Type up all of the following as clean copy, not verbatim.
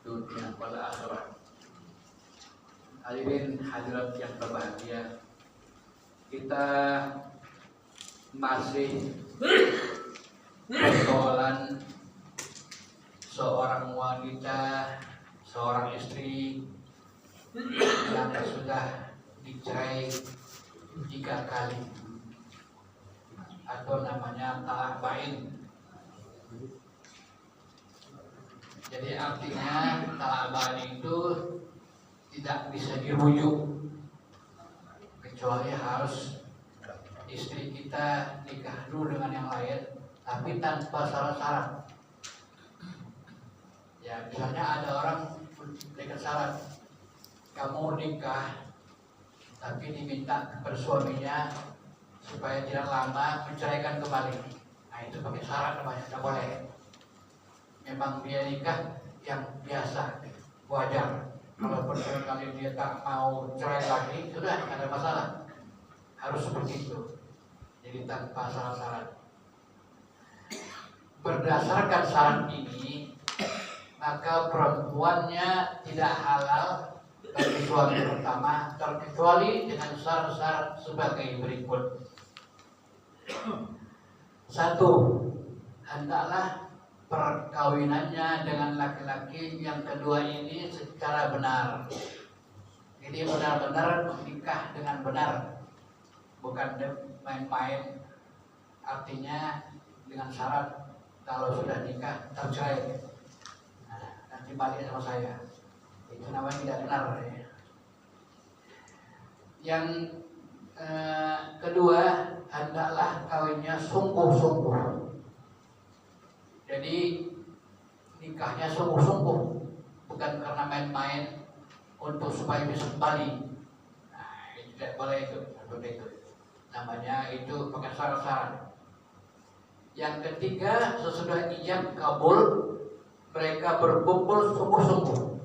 dunia wal akhirat. Hadirin hadirat yang berbahagia, kita masih persoalan seorang wanita, seorang istri yang sudah dicerai 3 kali atau namanya talak bain. Jadi artinya talak bain itu tidak bisa dirujuk, kecuali harus istri kita nikah dulu dengan yang lain, tapi tanpa syarat-syarat. Ya, misalnya ada orang berikan syarat, kamu nikah, tapi diminta kepada suaminya supaya tidak lama menceraikan kembali. Nah, itu pakai syarat namanya, tidak boleh. Memang dia nikah yang biasa, wajar. Kalaupun sekali dia tak mau cerai lagi, sudah tidak ada masalah. Harus seperti itu. Jadi tanpa syarat-syarat. Berdasarkan syarat ini, maka perempuannya tidak halal bagi suami pertama, terkecuali dengan syarat-syarat sebagai berikut. 1. Hendaklah perkawinannya dengan laki-laki yang kedua ini secara benar. Jadi benar-benar menikah dengan benar, bukan main-main. Artinya dengan syarat kalau sudah nikah tercerai, nah, nanti balik sama saya. Itu namanya tidak benar. Ya. Yang kedua, hendaklah kawinnya sungguh-sungguh. Jadi nikahnya sungguh-sungguh, bukan karena main-main untuk supaya bisa kembali. Nah, itu tidak boleh itu, seperti itu. Namanya itu pakai syarat-syarat. Yang ketiga, sesudah ijab kabul, mereka berkumpul sungguh-sungguh,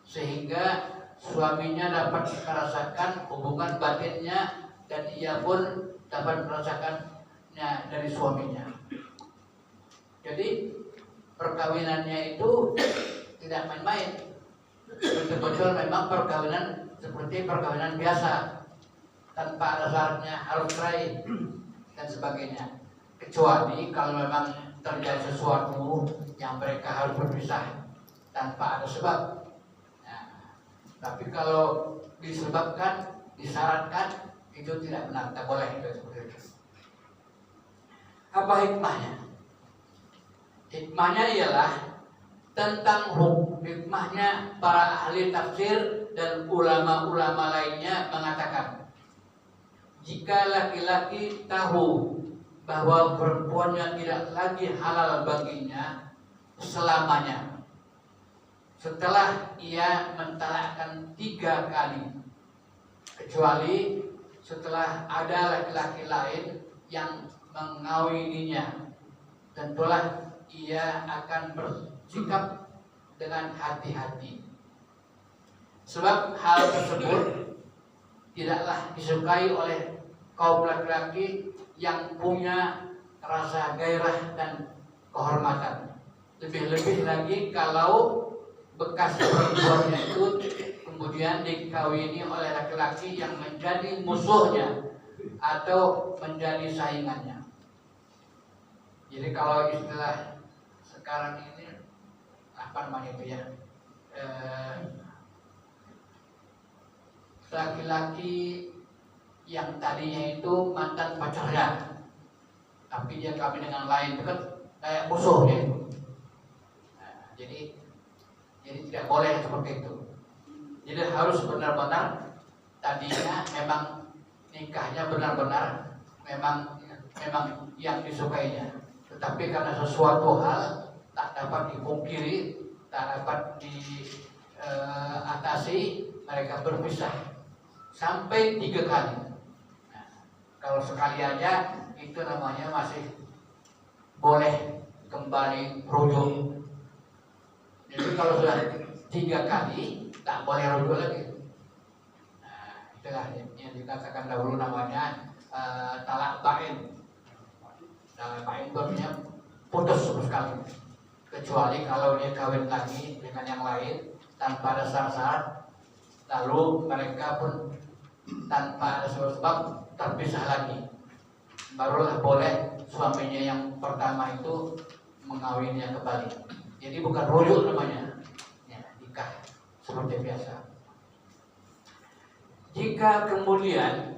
sehingga suaminya dapat merasakan hubungan batinnya dan ia pun dapat merasakannya dari suaminya. Jadi perkawinannya itu tidak main-main, betul-betul memang perkawinan seperti perkawinan biasa, tanpa ada syaratnya harus cerai dan sebagainya. Kecuali kalau memang terjadi sesuatu yang mereka harus berpisah tanpa ada sebab. Nah, tapi kalau disebabkan, disyaratkan, itu tidak benar, tak boleh itu seperti itu. Apa hikmahnya? Hikmahnya ialah tentang hukum. Hikmahnya para ahli tafsir dan ulama-ulama lainnya mengatakan, jika laki-laki tahu bahwa perempuannya tidak lagi halal baginya selamanya, setelah ia mentalakkan 3 kali, kecuali setelah ada laki-laki lain yang mengawininya, tentulah ia akan bersikap dengan hati-hati. Sebab hal tersebut tidaklah disukai oleh kaum laki-laki yang punya rasa gairah dan kehormatan. Lebih-lebih lagi kalau bekas perempuannya itu kemudian dikawini oleh laki-laki yang menjadi musuhnya atau menjadi saingannya. Jadi kalau istilah sekarang ini apa namanya itu ya, laki-laki yang tadinya itu mantan pacarnya, tapi dia kawin dengan lain, itu kan kayak musuhnya itu. Nah, jadi tidak boleh seperti itu. Jadi harus benar-benar tadinya memang nikahnya benar-benar memang yang disukainya. Tetapi karena sesuatu hal tak dapat dipungkiri, tak dapat diatasi, mereka berpisah sampai 3 kali. Nah, kalau sekali aja itu namanya masih boleh kembali rujuk. Jadi kalau sudah 3 kali tak boleh rujuk lagi. Nah, itulah yang dikatakan dahulu namanya talak bain. Talak bain itu artinya putus sama sekali. kecuali kalau dia kawin lagi dengan yang lain tanpa ada syarat, lalu mereka pun tanpa ada sebab terpisah lagi, barulah boleh suaminya yang pertama itu mengawinnya kembali. Jadi bukan rujuk namanya, ya, nikah seperti biasa. Jika kemudian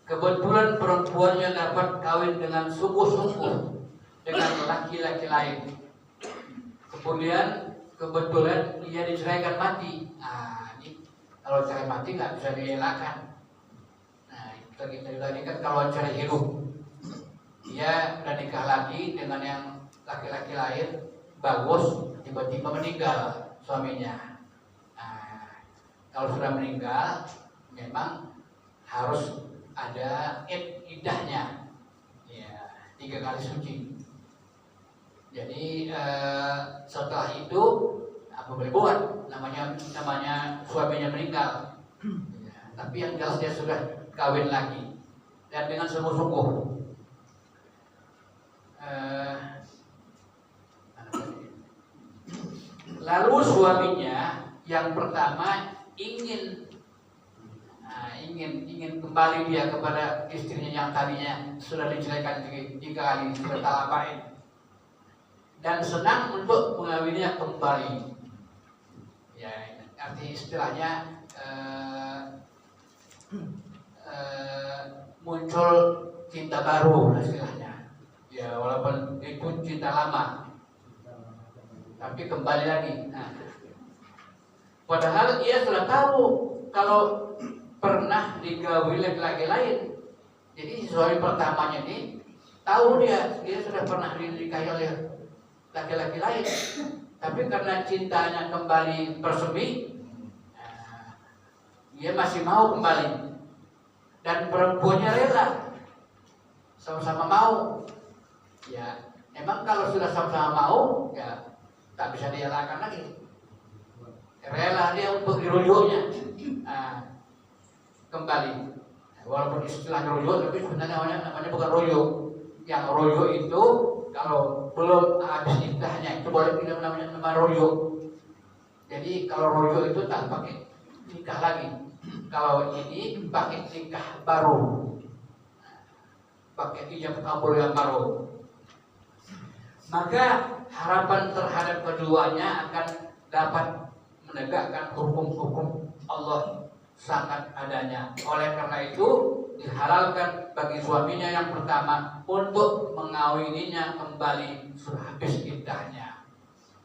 kebetulan perempuannya dapat kawin dengan sungguh-sungguh dengan laki-laki lain, kemudian kebetulan dia diceraikan mati, nah ini kalau cerai mati nggak bisa dielakkan. Nah kita tadi kan kalau cerai hidup, dia udah nikah lagi dengan yang laki-laki lain, bagus, tiba-tiba meninggal suaminya. Nah, kalau sudah meninggal, memang harus ada iddahnya, ya, 3 kali suci. Jadi setelah itu apa boleh buat? Namanya suaminya meninggal. Ya, tapi yang jelas dia sudah kawin lagi dan dengan sungguh-sungguh. Lalu suaminya yang pertama ingin kembali dia kepada istrinya yang tadinya sudah diceraikan 3 kali, sudah talabain, dan senang untuk mengawininya kembali. Ya, arti istilahnya muncul cinta baru istilahnya. Ya, walaupun itu cinta lama, tapi kembali lagi. Nah, padahal ia sudah tahu kalau pernah digauli laki-laki lain. Jadi suami pertamanya ini tahu dia sudah pernah dinikahi oleh laki-laki lain, tapi karena cintanya kembali bersemi, dia masih mau kembali, dan perempuannya rela, sama-sama mau. Ya, emang kalau sudah sama-sama mau, ya tak bisa dielakkan lagi. Rela dia untuk dirujuknya kembali. Walaupun istilah rujuk, tapi sebenarnya namanya bukan rujuk. Yang rujuk itu kalau belum habis iddahnya itu boleh tidak namanya nama rujuk. Jadi kalau rujuk itu tak pakai nikah lagi. Kalau ini pakai nikah baru, pakai ijab kabul yang baru. Maka harapan terhadap keduanya akan dapat menegakkan hukum-hukum Allah sangat adanya. Oleh karena itu dihalalkan bagi suaminya yang pertama untuk mengawininya kembali sudah habis iddahnya.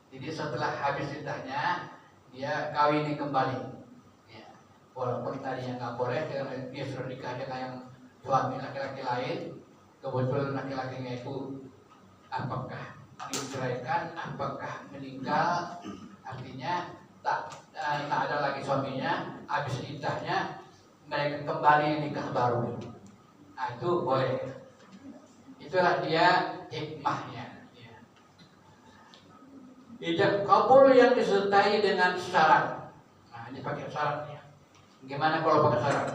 Jadi setelah habis iddahnya dia kawini kembali. Ya, walaupun tadinya nggak boleh karena dia sudah nikah dengan yang suami laki-laki lain, kebetulan laki-lakinya itu apakah diceraikan, apakah meninggal, artinya tak ada lagi suaminya, habis iddahnya mereka kembali nikah baru. Nah itu boleh. Itulah dia hikmahnya. Ya. Ijab kabul yang disertai dengan syarat. Nah ini pakai syarat ya. Gimana kalau pakai syarat?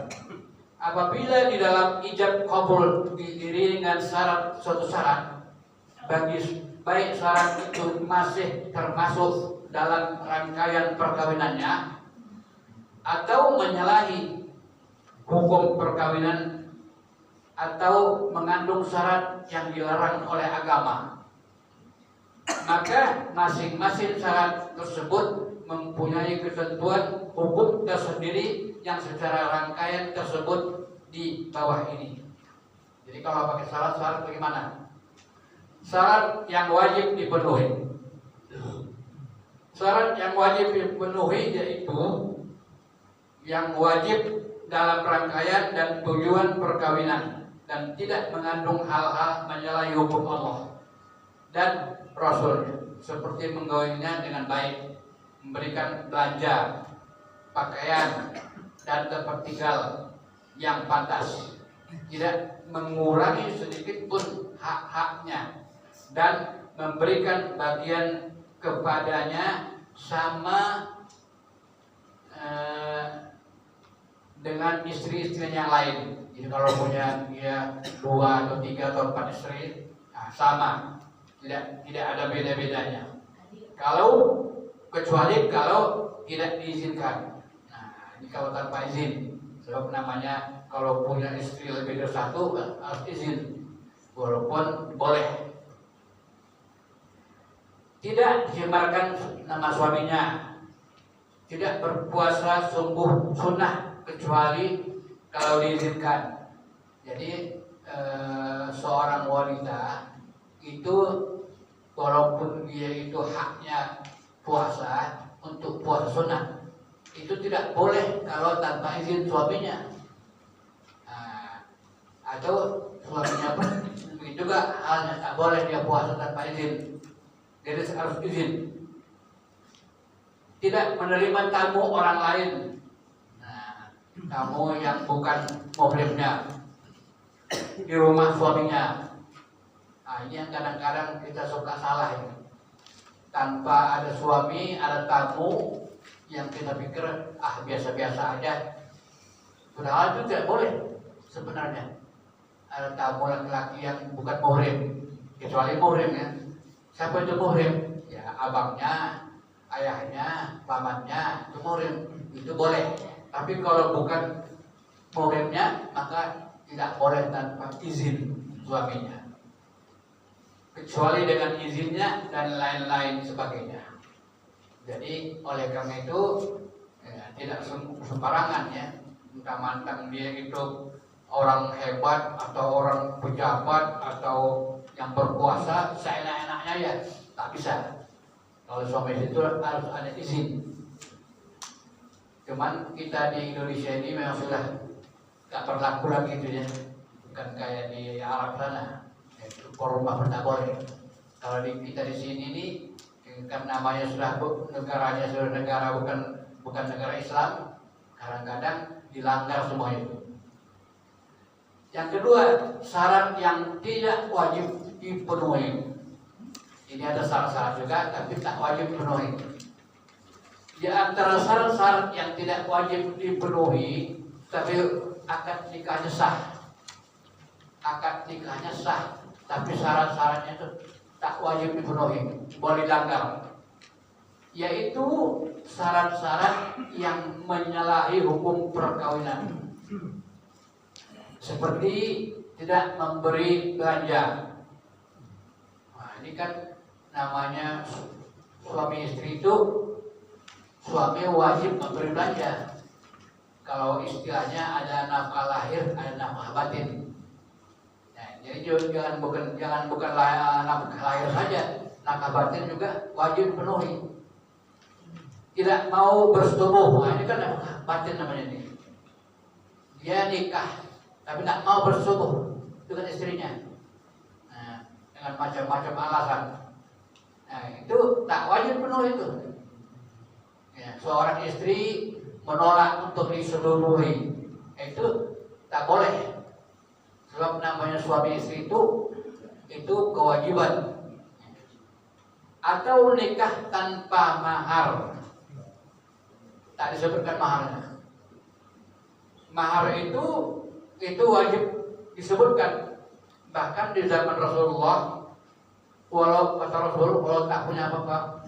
Apabila di dalam ijab kabul diiringi dengan suatu syarat, baik syarat itu masih termasuk dalam rangkaian perkawinannya atau menyalahi hukum perkawinan atau mengandung syarat yang dilarang oleh agama, maka masing-masing syarat tersebut mempunyai ketentuan hukum tersendiri yang secara rangkaian tersebut di bawah ini. Jadi kalau pakai syarat bagaimana? Syarat yang wajib dipenuhi. Syarat yang wajib dipenuhi yaitu yang wajib dalam rangkaian dan tujuan perkawinan dan tidak mengandung hal-hal menyalahi hukum Allah dan Rasulnya, seperti menggawainya dengan baik, memberikan belanja, pakaian, dan tempat tinggal yang pantas, tidak mengurangi sedikit pun hak-haknya, dan memberikan bagian kepadanya sama dengan istri-istrinya yang lain. Jadi kalau punya dia 2 atau 3 atau 4 istri, sama, tidak ada beda-bedanya. Kecuali kalau tidak diizinkan. Nah, ini kalau tanpa izin. Sebab namanya kalau punya istri lebih dari satu harus izin. Walaupun boleh. Tidak dicemarkan nama suaminya. Tidak berpuasa sungguh sunnah kecuali kalau diizinkan. Jadi seorang wanita itu walaupun dia itu haknya puasa untuk puasa sunnah, itu tidak boleh kalau tanpa izin suaminya. Nah, atau suaminya pun begitu juga halnya, tak boleh dia puasa tanpa izin. Jadi harus izin. Tidak menerima tamu orang lain. Nah, tamu yang bukan muhrimnya di rumah suaminya. Nah, ini yang kadang-kadang kita suka salah ini. Tanpa ada suami, ada tamu yang kita pikir biasa-biasa aja. Padahal itu tidak boleh sebenarnya. Ada tamu laki-laki yang bukan muhrim, kecuali muhrim ya. Siapa itu muhrim? Ya abangnya, ayahnya, pamannya, itu muhrim. Itu boleh. Tapi kalau bukan muhrimnya, maka tidak boleh tanpa izin suaminya. Kecuali dengan izinnya dan lain-lain sebagainya. Jadi oleh karena itu tidak sembarangan ya, mentang-mentang dia itu orang hebat atau orang pejabat atau yang berkuasa seenak-enaknya ya, tak bisa. Kalau suami itu harus ada izin. Cuman kita di Indonesia ini memang sudah tak berlaku lagi gitu ya, bukan kayak di Arab sana. Rumah tidak boleh. Kalau kita di sini ini karena namanya sudah negaranya sudah negara bukan negara Islam, kadang-kadang dilanggar semua itu. Yang kedua, syarat yang tidak wajib dipenuhi. Ini ada syarat-syarat juga, tapi tak wajib dipenuhi. Di antara syarat-syarat yang tidak wajib dipenuhi, tapi akad nikahnya sah. Akad nikahnya sah. Tapi syarat-syaratnya itu tak wajib dipenuhi, boleh dilanggar. Yaitu syarat-syarat yang menyalahi hukum perkawinan. Seperti tidak memberi belanja. Nah, ini kan namanya suami istri itu, suami wajib memberi belanja. Kalau istilahnya ada nafkah lahir, ada nafkah batin. Jadi jangan bukan nafkah lahir saja, nafkah batin juga wajib penuhi. Tidak mau bersetubuh, nah ini kan nafkah batin namanya ini. Dia nikah, tapi tidak mau bersetubuh dengan istrinya. Nah, dengan macam-macam alasan. Nah, itu tak wajib penuh itu. Ya, seorang istri menolak untuk disetubuhi, itu tak boleh. Sebab namanya suami istri itu kewajiban. Atau nikah tanpa mahar. Tak disebutkan maharnya. Mahar itu wajib disebutkan. Bahkan di zaman Rasulullah, walau kata Rasul, walau tak punya apa-apa,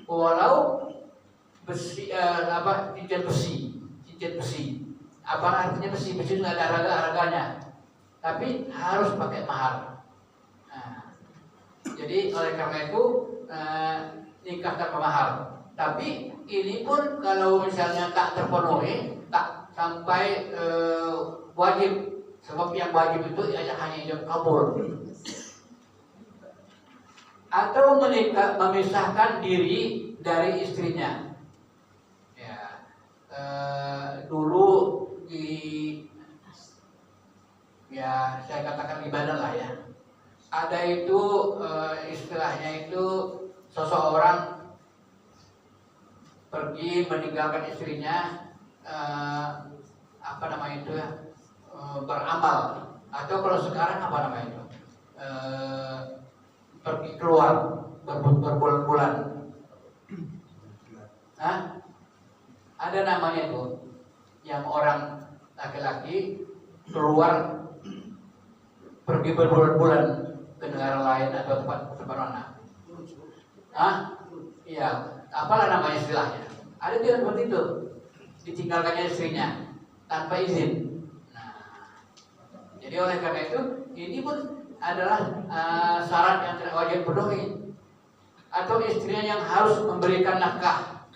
walau besi cincin besi. Apa artinya besi? Besi nggak ada harganya. Tapi harus pakai mahar. Nah, jadi oleh karena itu nikah tanpa mahar. Tapi ini pun kalau misalnya tak terpenuhi, tak sampai wajib. Sebab yang wajib itu hanya ijab kabul. Atau memisahkan diri dari istrinya. Ya, dulu saya katakan di Badan lah ya. Ada itu istilahnya itu seseorang pergi meninggalkan istrinya beramal, atau kalau sekarang apa namanya itu pergi keluar berbulan-bulan. Ada namanya itu yang orang laki-laki keluar pergi berbulan-bulan ke negara lain atau tempat mana? ya apalah namanya istilahnya. Ada dia seperti itu, ditinggalkannya istrinya tanpa izin. Nah, jadi oleh karena itu ini pun adalah syarat yang tidak wajib penuhi. Atau istrinya yang harus memberikan nafkah.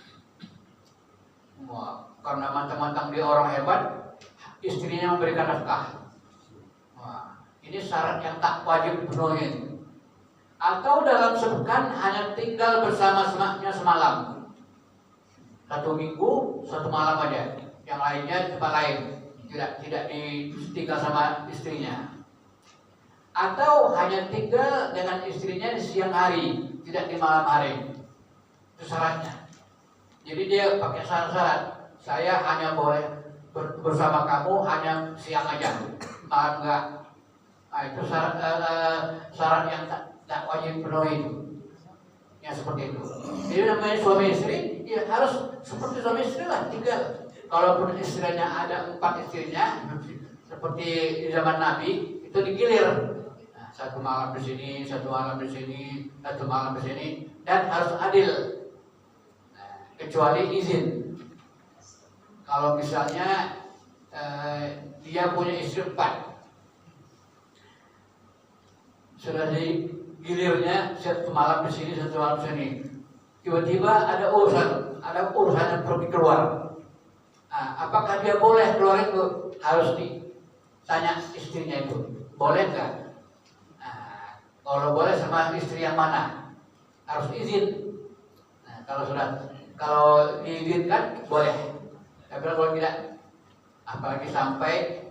Wah, karena mantang-mantang dia orang hebat, istrinya memberikan nafkah. Wah, ini syarat yang tak wajib dipenuhi. Atau dalam sepekan hanya tinggal bersama-samanya semalam, 1 minggu 1 malam aja, yang lainnya di tempat lain, tidak ditinggal sama istrinya. Atau hanya tinggal dengan istrinya di siang hari, tidak di malam hari. Itu syaratnya. Jadi dia pakai syarat, saya hanya boleh bersama kamu hanya siang aja, malam enggak. Nah, itu syarat yang tak wajib penuhi itu. Yang seperti itu. Jadi namanya suami istri, ya harus seperti suami istri lah, tinggal. Kalaupun istrinya ada 4 istrinya, seperti di zaman Nabi, itu digilir. 1 malam di sini, 1 malam di sini, 1 malam di sini, dan harus adil. Nah, kecuali izin. Kalau misalnya dia punya istri 4, sudah digilirnya 1 malam di sini, 1 malam di sini. Tiba-tiba ada urusan yang pergi keluar. Nah, apakah dia boleh keluar itu? Harus ditanya istrinya itu, boleh nggak? Kalau boleh sama istri yang mana? Harus izin. Nah, kalau diizinkan boleh. Tapi kalau tidak, apalagi sampai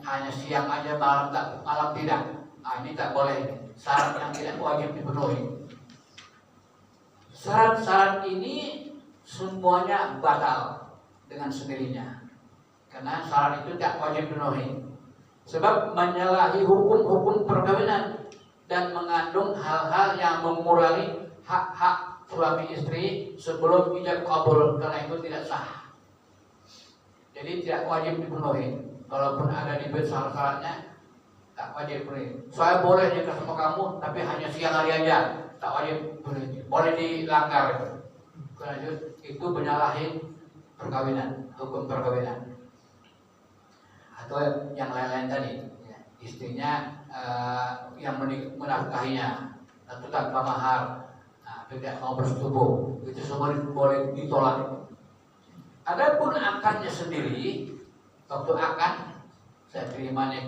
hanya siang aja malam tidak. Nah, ini tak boleh. Syarat yang tidak wajib dipenuhi. Syarat-syarat ini semuanya batal dengan sendirinya. Karena syarat itu tak wajib dipenuhi. Sebab menyalahi hukum-hukum perkawinan dan mengandung hal-hal yang mengurangi hak-hak suami istri sebelum ijab kabul, karena itu tidak sah. Jadi tidak wajib dipenuhi. Kalaupun ada di syarat-syaratnya, tak wajib dipenuhi. Saya boleh nikah sama kamu, tapi hanya siang hari aja, tak wajib dipenuhi. Boleh dilanggar. Karena itu menyalahi perkawinan, hukum perkawinan. Atau yang lain-lain tadi, istrinya yang menafkahinya atau tanpa mahar, tidak mau bersetubuh, itu semua boleh ditolak. Adapun akadnya sendiri, waktu akad saya terima nikah